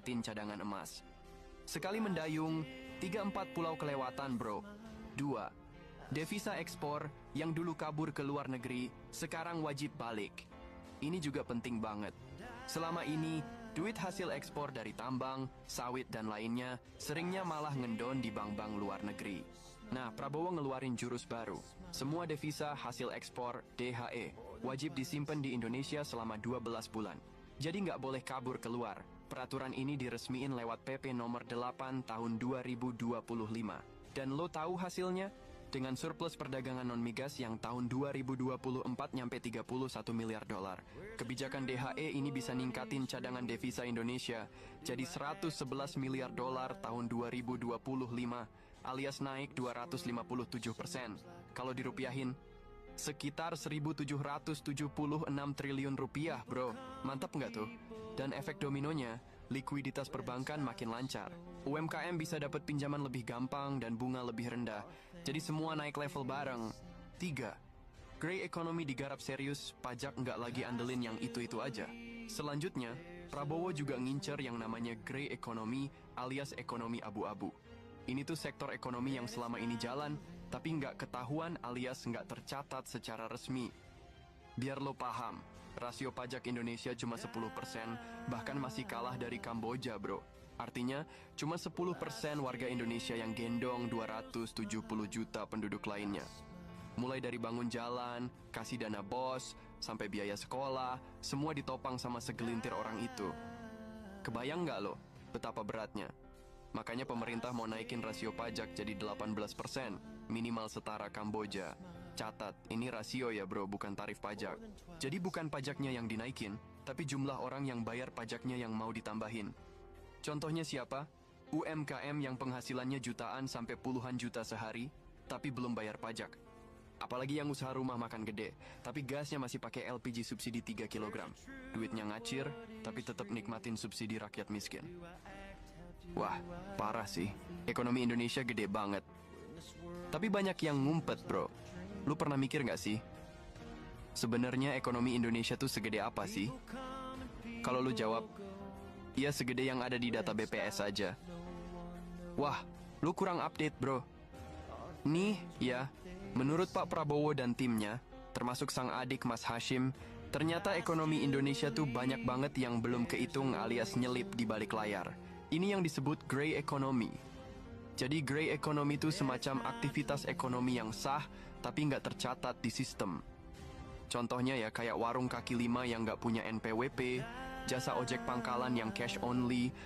ningkatin cadangan emas. Sekali mendayung, 3-4 pulau kelewatan bro. 2. Devisa ekspor yang dulu kabur ke luar negeri, sekarang wajib balik. Ini juga penting banget. Selama ini, duit hasil ekspor dari tambang, sawit dan lainnya seringnya malah ngendon di bank-bank luar negeri. Nah, Prabowo ngeluarin jurus baru. Semua devisa hasil ekspor DHE wajib disimpan di Indonesia selama 12 bulan. Jadi nggak boleh kabur keluar. Peraturan ini diresmiin lewat PP nomor 8 tahun 2025. Dan lo tahu hasilnya? Dengan surplus perdagangan non-migas yang tahun 2024 nyampe 31 miliar dolar. Kebijakan DHE ini bisa ningkatin cadangan devisa Indonesia jadi 111 miliar dolar tahun 2025 alias naik 257%. Kalau dirupiahin, sekitar 1.776 triliun rupiah bro. Mantap nggak tuh? Dan efek dominonya, likuiditas perbankan makin lancar. UMKM bisa dapat pinjaman lebih gampang dan bunga lebih rendah. Jadi semua naik level bareng. 3. Grey economy digarap serius, pajak nggak lagi andelin yang itu-itu aja. Selanjutnya, Prabowo juga ngincer yang namanya grey economy alias ekonomi abu-abu. Ini tuh sektor ekonomi yang selama ini jalan, tapi nggak ketahuan alias nggak tercatat secara resmi. Biar lo paham, rasio pajak Indonesia cuma 10%, bahkan masih kalah dari Kamboja bro. Artinya, cuma 10% warga Indonesia yang gendong 270 juta penduduk lainnya. Mulai dari bangun jalan, kasih dana bos, sampai biaya sekolah, semua ditopang sama segelintir orang itu. Kebayang nggak lo betapa beratnya? Makanya pemerintah mau naikin rasio pajak jadi 18%, minimal setara Kamboja. Catat, ini rasio ya bro, bukan tarif pajak. Jadi bukan pajaknya yang dinaikin, tapi jumlah orang yang bayar pajaknya yang mau ditambahin. Contohnya siapa? UMKM yang penghasilannya jutaan sampai puluhan juta sehari, tapi belum bayar pajak. Apalagi yang usaha rumah makan gede, tapi gasnya masih pakai LPG subsidi 3 kg. Duitnya ngacir, tapi tetap nikmatin subsidi rakyat miskin. Wah, parah sih. Ekonomi Indonesia gede banget. Tapi banyak yang ngumpet bro. Lu pernah mikir nggak sih? Sebenarnya ekonomi Indonesia tuh segede apa sih? Kalau lu jawab, ya segede yang ada di data BPS saja. Wah, lu kurang update bro. Nih, ya, menurut Pak Prabowo dan timnya, termasuk sang adik Mas Hashim, ternyata ekonomi Indonesia tuh banyak banget yang belum kehitung alias nyelip di balik layar. Ini yang disebut grey economy. Jadi grey economy itu semacam aktivitas ekonomi yang sah, tapi nggak tercatat di sistem. Contohnya ya kayak warung kaki lima yang nggak punya NPWP, jasa ojek pangkalan yang cash only,